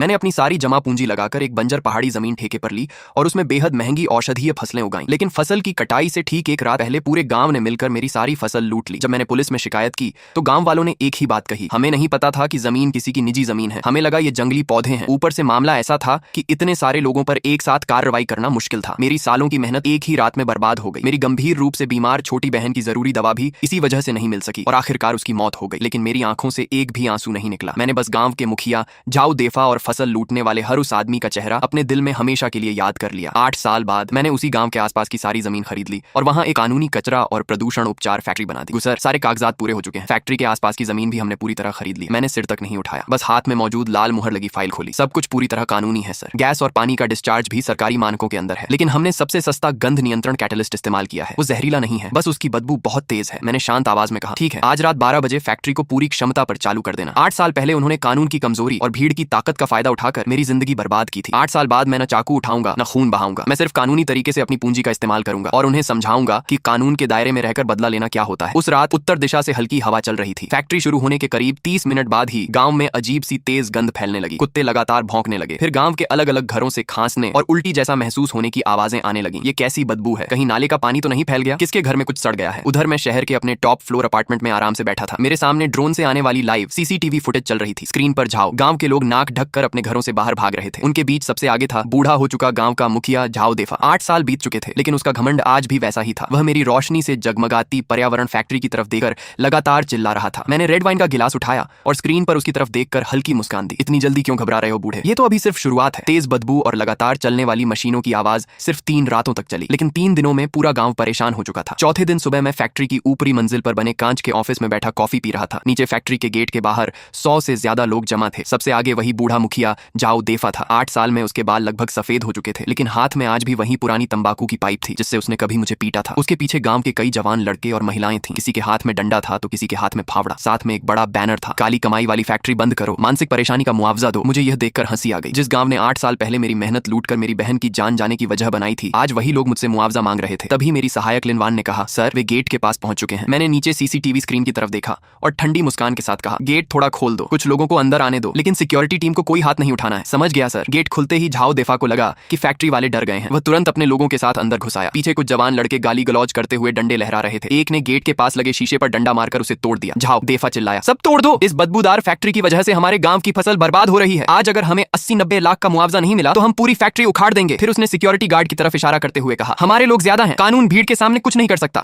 मैंने अपनी सारी जमा पूंजी लगाकर एक बंजर पहाड़ी जमीन ठेके पर ली और उसमें बेहद महंगी औषधीय फसलें उगाई। लेकिन फसल की कटाई से ठीक एक रात पहले पूरे गांव ने मिलकर मेरी सारी फसल लूट ली। जब मैंने पुलिस में शिकायत की तो गांव वालों ने एक ही बात कही, हमें नहीं पता था कि जमीन किसी की निजी जमीन है, हमें लगा ये जंगली पौधे हैं। ऊपर से मामला ऐसा था कि इतने सारे लोगों पर एक साथ कार्रवाई करना मुश्किल था। मेरी सालों की मेहनत एक ही रात में बर्बाद हो गई। मेरी गंभीर रूप से बीमार छोटी बहन की जरूरी दवा भी इसी वजह से नहीं मिल सकी और आखिरकार उसकी मौत हो गई। लेकिन मेरी आंखों से एक भी आंसू नहीं निकला। मैंने बस गांव के मुखिया झाऊ देफा और फसल लूटने वाले हर उस आदमी का चेहरा अपने दिल में हमेशा के लिए याद कर लिया। 8 साल बाद मैंने उसी गांव के आसपास की सारी जमीन खरीद ली और वहां एक कानूनी कचरा और प्रदूषण उपचार फैक्ट्री बना दी। सर, सारे कागजात पूरे हो चुके हैं। फैक्ट्री के आसपास की जमीन भी हमने पूरी तरह खरीद ली। मैंने सिर तक नहीं उठाया, बस हाथ में मौजूद लाल मुहर लगी फाइल खोली। सब कुछ पूरी तरह कानूनी है सर। गैस और पानी का डिस्चार्ज भी सरकारी मानकों के अंदर है। लेकिन हमने सबसे सस्ता गंध नियंत्रण कैटलिस्ट इस्तेमाल किया है। वो जहरीला नहीं है, बस उसकी बदबू बहुत तेज है। मैंने शांत आवाज में कहा, ठीक है, आज रात 12 बजे फैक्ट्री को पूरी क्षमता पर चालू कर देना। 8 साल पहले उन्होंने कानून की कमजोरी और भीड़ की ताकत का फायदा उठाकर मेरी जिंदगी बर्बाद की थी। 8 साल बाद मैं न चाकू उठाऊंगा न खून बहाऊंगा। मैं सिर्फ कानूनी तरीके से अपनी पूंजी का इस्तेमाल करूंगा और उन्हें समझाऊंगा कि कानून के दायरे में रहकर बदला लेना क्या होता है। उस रात उत्तर दिशा से हल्की हवा चल रही थी। फैक्ट्री शुरू होने के करीब 30 मिनट बाद ही गांव में अजीब सी तेज गंध फैलने लगी। कुत्ते लगातार भौंकने लगे। फिर गांव के अलग अलग घरों से खांसने और उल्टी जैसा महसूस होने की आवाजें आने लगी। ये कैसी बदबू है? कहीं नाले का पानी तो नहीं फैल गया? किसके घर में कुछ सड़ गया है? उधर मैं शहर के अपने टॉप फ्लोर अपार्टमेंट में आराम से बैठा था। मेरे सामने ड्रोन से आने वाली लाइव सीसीटीवी फुटेज चल रही थी। स्क्रीन पर झाऊ गांव के लोग नाक ढककर अपने घरों से बाहर भाग रहे थे। उनके बीच सबसे आगे था बूढ़ा हो चुका गांव का मुखिया झाऊ देफा। 8 साल बीत चुके थे लेकिन उसका घमंड आज भी वैसा ही था। वह मेरी रोशनी से जगमगाती पर्यावरण फैक्ट्री की तरफ देखकर लगातार चिल्ला रहा था। मैंने रेड वाइन का गिलास उठाया और स्क्रीन पर उसकी तरफ देखकर हल्की मुस्कान दी। इतनी जल्दी क्यों घबरा रहे हो बूढ़े? ये तो अभी सिर्फ शुरुआत है। तेज बदबू और लगातार चलने वाली मशीनों की आवाज सिर्फ 3 रातों तक चली, लेकिन 3 दिनों में पूरा गांव परेशान हो चुका था। चौथे दिन सुबह मैं फैक्ट्री की ऊपरी मंजिल पर बने कांच के ऑफिस में बैठा कॉफी पी रहा था। नीचे फैक्ट्री के गेट के बाहर 100 से ज्यादा लोग जमा थे। सबसे आगे वही बूढ़ा मुखिया झाऊ देफा था। 8 साल में उसके बाल लगभग सफेद हो चुके थे, लेकिन हाथ में आज भी वही पुरानी तंबाकू की पाइप थी जिससे उसने कभी मुझे पीटा था। उसके पीछे गांव के कई जवान लड़के और महिलाएं थीं। किसी के हाथ में डंडा था तो किसी के हाथ में फावड़ा। साथ में एक बड़ा बैनर था, काली कमाई वाली फैक्ट्री बंद करो, मानसिक परेशानी का मुआवजा दो। मुझे यह देखकर हंसी आ गई। जिस गांव ने 8 साल पहले मेरी मेहनत लूटकर मेरी बहन की जान जाने की वजह बनाई थी, आज वही लोग मुझसे मुआवजा मांग रहे थे। तभी मेरी सहायक लिनवान ने कहा, सर वे गेट के पास पहुंच चुके हैं। मैंने नीचे सीसीटीवी स्क्रीन की तरफ देखा और ठंडी मुस्कान के साथ कहा, गेट थोड़ा खोल दो, कुछ लोगों को अंदर आने दो, लेकिन सिक्योरिटी टीम को कोई हाथ नहीं उठाना है। समझ गया सर। गेट खुलते ही झाऊ देफा को लगा कि फैक्ट्री वाले डर गए हैं। वह तुरंत अपने लोगों के साथ अंदर घुस आया। पीछे कुछ जवान लड़के गाली गलौज करते हुए डंडे लहरा रहे थे। एक ने गेट के पास लगे शीशे पर डंडा मारकर उसे तोड़ दिया। झाऊ देफा चिल्लाया, सब तोड़ दो, इस बदबूदार फैक्ट्री की वजह से हमारे गांव की फसल बर्बाद हो रही है। आज अगर हमें 80-90 लाख का मुआवजा नहीं मिला तो हम पूरी फैक्ट्री उखाड़ देंगे। फिर उसने सिक्योरिटी गार्ड की तरफ इशारा करते हुए कहा, हमारे लोग ज्यादा हैं, कानून भीड़ के सामने कुछ नहीं कर सकता।